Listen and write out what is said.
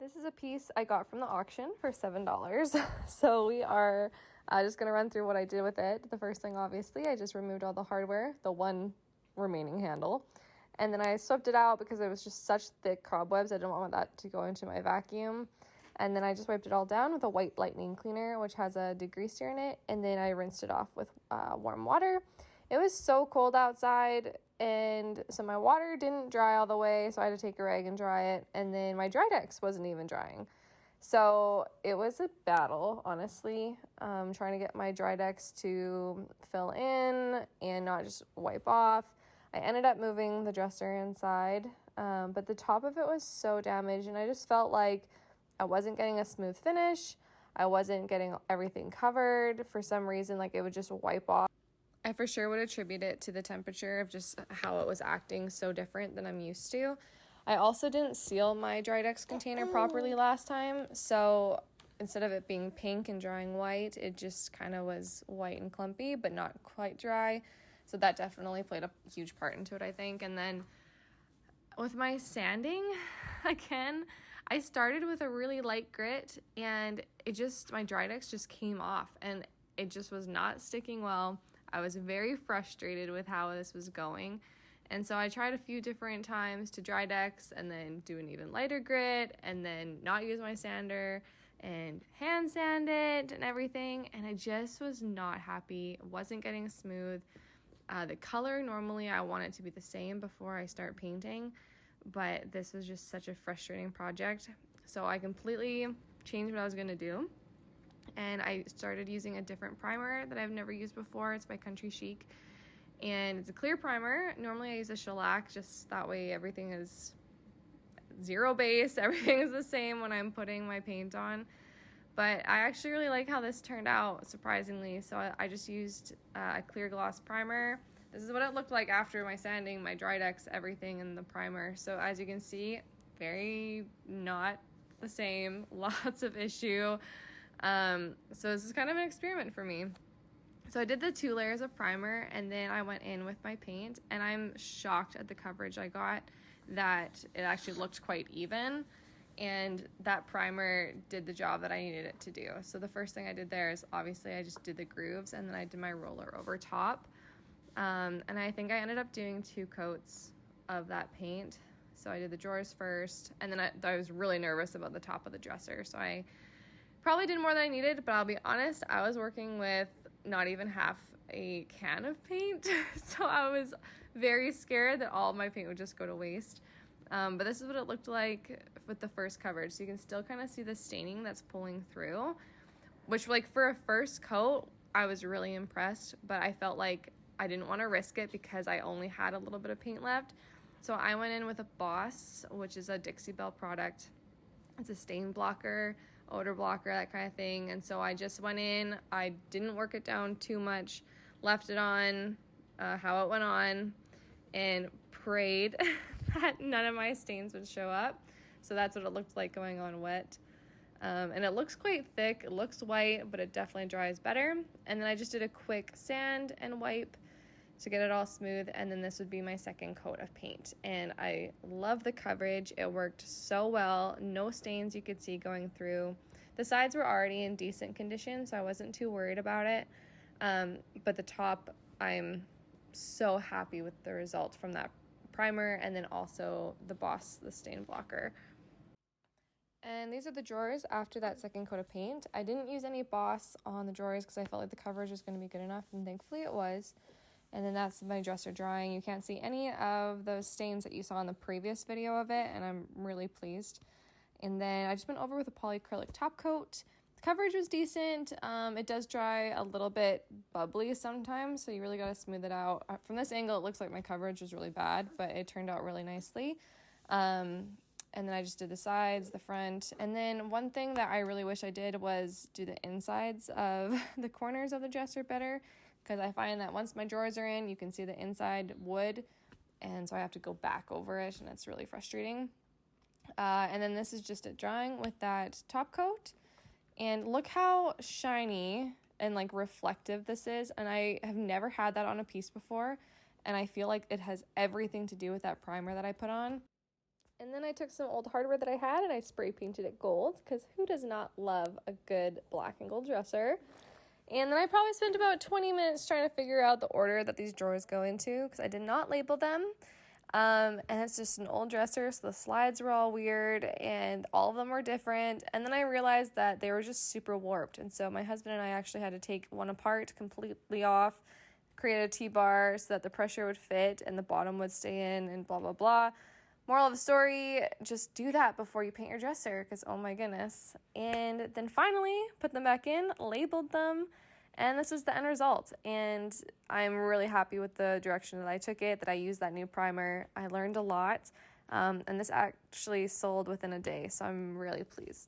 This is a piece I got from the auction for $7. So we are just going to run through what I did with it. The first thing, obviously, I just removed all the hardware, the one remaining handle. And then I swept it out because it was just such thick cobwebs. I didn't want that to go into my vacuum. And then I just wiped it all down with a white lightning cleaner, which has a degreaser in it. And then I rinsed it off with warm water. It was so cold outside, and so my water didn't dry all the way, so I had to take a rag and dry it. And then my Drydex wasn't even drying. So it was a battle, honestly, trying to get my Drydex to fill in and not just wipe off. I ended up moving the dresser inside, but the top of it was so damaged, and I just felt like I wasn't getting a smooth finish. I wasn't getting everything covered. For some reason, like it would just wipe off. I for sure would attribute it to the temperature of just how it was acting so different than I'm used to. I also didn't seal my Drydex container properly last time, so instead of it being pink and drying white, it just kind of was white and clumpy, but not quite dry. So that definitely played a huge part into it, I think. And then with my sanding, again, I started with a really light grit, and my Drydex just came off, and it just was not sticking well. I was very frustrated with how this was going. And so I tried a few different times to Drydex and then do an even lighter grit and then not use my sander and hand sand it and everything. And I just was not happy. It wasn't getting smooth. The color, normally I want it to be the same before I start painting, but this was just such a frustrating project. So I completely changed what I was going to do. And I started using a different primer that I've never used before. It's by Country Chic. And it's a clear primer. Normally I use a shellac, just that way everything is zero base. Everything is the same when I'm putting my paint on. But I actually really like how this turned out, surprisingly. So I just used a clear gloss primer. This is what it looked like after my sanding, my Drydex, everything in the primer. So as you can see, very not the same. Lots of issue. So this is kind of an experiment for me. So I did the 2 layers of primer, and then I went in with my paint, and I'm shocked at the coverage I got, that it actually looked quite even, and that primer did the job that I needed it to do. So the first thing I did there is obviously I just did the grooves, and then I did my roller over top. And I think I ended up doing 2 coats of that paint. So I did the drawers first, and then I was really nervous about the top of the dresser, so I probably did more than I needed, but I'll be honest, I was working with not even half a can of paint, so I was very scared that all of my paint would just go to waste. But this is what it looked like with the first coverage. So you can still kind of see the staining that's pulling through, which, like, for a first coat, I was really impressed, but I felt like I didn't want to risk it because I only had a little bit of paint left. So I went in with a Boss, which is a Dixie Belle product. It's a stain blocker, odor blocker, that kind of thing. And so I just went in, I didn't work it down too much, left it on how it went on, and prayed that none of my stains would show up. So that's what it looked like going on wet. And it looks quite thick, it looks white, but it definitely dries better. And then I just did a quick sand and wipe to get it all smooth, and then this would be my second coat of paint. And I love the coverage. It worked so well. No stains you could see going through. The sides were already in decent condition, so I wasn't too worried about it. But the top, I'm so happy with the result from that primer, and then also the Boss, the stain blocker. And these are the drawers after that second coat of paint. I didn't use any Boss on the drawers because I felt like the coverage was going to be good enough, and thankfully it was. And then that's my dresser drying. You can't see any of those stains that you saw in the previous video of it, and I'm really pleased. And then I just went over with a polyacrylic top coat. The coverage was decent. It does dry a little bit bubbly sometimes, so you really got to smooth it out. From this angle, it looks like my coverage was really bad, but it turned out really nicely. And then I just did the sides, the front. And then one thing that I really wish I did was do the insides of the corners of the dresser better, because I find that once my drawers are in, you can see the inside wood, and so I have to go back over it, and it's really frustrating. And then this is just it drying with that top coat, and look how shiny and like reflective this is, and I have never had that on a piece before, and I feel like it has everything to do with that primer that I put on. And then I took some old hardware that I had and I spray painted it gold, because who does not love a good black and gold dresser? And then I probably spent about 20 minutes trying to figure out the order that these drawers go into, because I did not label them. And it's just an old dresser, so the slides were all weird and all of them were different. And then I realized that they were just super warped. And so my husband and I actually had to take one apart completely off, create a T-bar so that the pressure would fit and the bottom would stay in, and blah, blah, blah. Moral of the story, just do that before you paint your dresser, because oh my goodness. And then finally put them back in, labeled them, and this is the end result. And I'm really happy with the direction that I took it, that I used that new primer. I learned a lot, and this actually sold within a day, so I'm really pleased.